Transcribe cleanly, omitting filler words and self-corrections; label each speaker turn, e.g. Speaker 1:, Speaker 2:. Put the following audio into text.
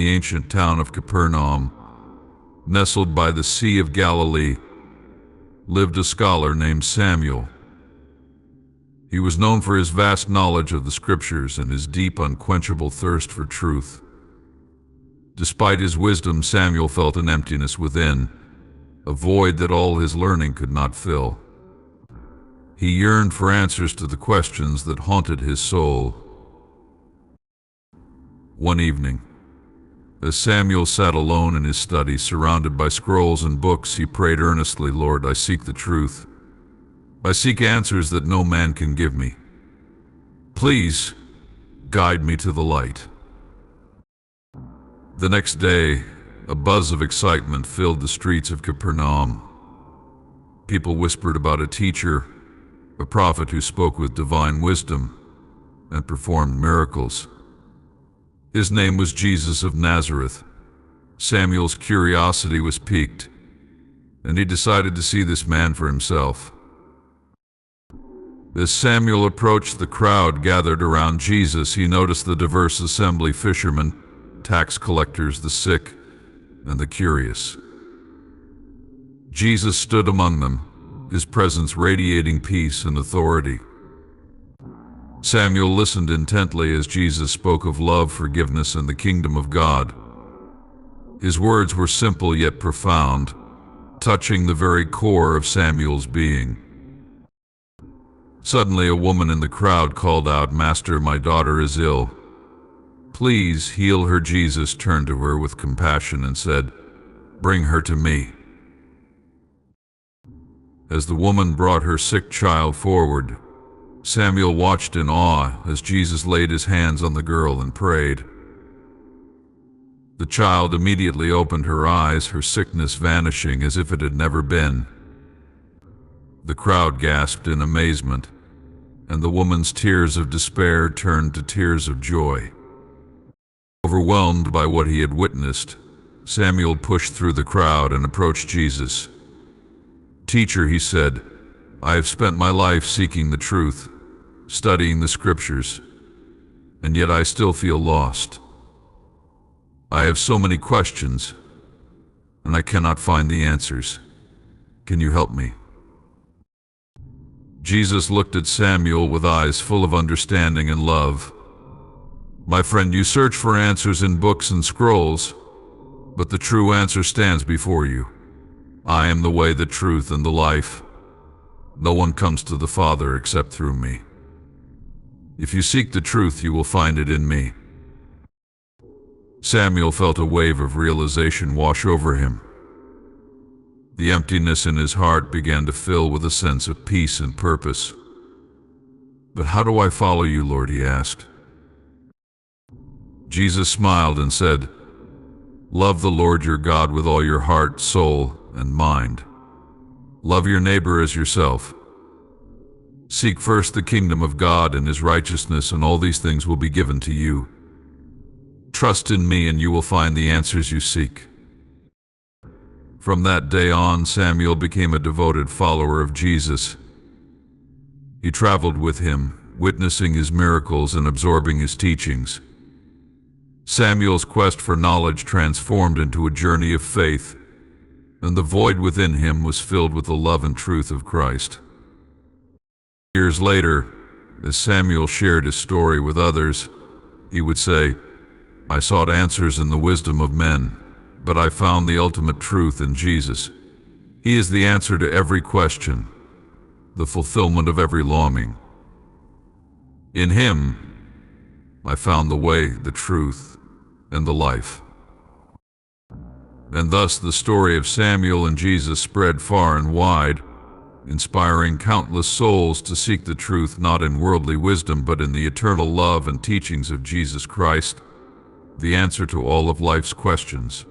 Speaker 1: the ancient town of Capernaum, nestled by the Sea of Galilee, lived a scholar named Samuel. He was known for his vast knowledge of the Scriptures and his deep, unquenchable thirst for truth. Despite his wisdom, Samuel felt an emptiness within, a void that all his learning could not fill. He yearned for answers to the questions that haunted his soul. One evening, as Samuel sat alone in his study, surrounded by scrolls and books, he prayed earnestly, "Lord, I seek the truth. I seek answers that no man can give me. Please guide me to the light." The next day, a buzz of excitement filled the streets of Capernaum. People whispered about a teacher, a prophet who spoke with divine wisdom and performed miracles. His name was Jesus of Nazareth. Samuel's curiosity was piqued, and he decided to see this man for himself. As Samuel approached the crowd gathered around Jesus, he noticed the diverse assembly: fishermen, tax collectors, the sick, and the curious. Jesus stood among them, his presence radiating peace and authority. Samuel listened intently as Jesus spoke of love, forgiveness, and the kingdom of God. His words were simple yet profound, touching the very core of Samuel's being. Suddenly, a woman in the crowd called out, "Master, my daughter is ill. Please heal her." Jesus turned to her with compassion and said, "Bring her to me." As the woman brought her sick child forward, Samuel watched in awe as Jesus laid his hands on the girl and prayed. The child immediately opened her eyes, her sickness vanishing as if it had never been. The crowd gasped in amazement, and the woman's tears of despair turned to tears of joy. Overwhelmed by what he had witnessed, Samuel pushed through the crowd and approached Jesus. "Teacher," he said, "I have spent my life seeking the truth, studying the Scriptures, and yet I still feel lost. I have so many questions, and I cannot find the answers. Can you help me?" Jesus looked at Samuel with eyes full of understanding and love. "My friend, you search for answers in books and scrolls, but the true answer stands before you. I am the way, the truth, and the life. No one comes to the Father except through me. If you seek the truth, you will find it in me." Samuel felt a wave of realization wash over him. The emptiness in his heart began to fill with a sense of peace and purpose. "But how do I follow you, Lord?" he asked. Jesus smiled and said, "Love the Lord your God with all your heart, soul, and mind. Love your neighbor as yourself. Seek first the kingdom of God and his righteousness, and all these things will be given to you. Trust in me and you will find the answers you seek." From that day on, Samuel became a devoted follower of Jesus. He traveled with him, witnessing his miracles and absorbing his teachings. Samuel's quest for knowledge transformed into a journey of faith, and the void within him was filled with the love and truth of Christ. Years later, as Samuel shared his story with others, he would say, "I sought answers in the wisdom of men, but I found the ultimate truth in Jesus. He is the answer to every question, the fulfillment of every longing. In him, I found the way, the truth, and the life." And thus the story of Samuel and Jesus spread far and wide, inspiring countless souls to seek the truth not in worldly wisdom but in the eternal love and teachings of Jesus Christ, the answer to all of life's questions.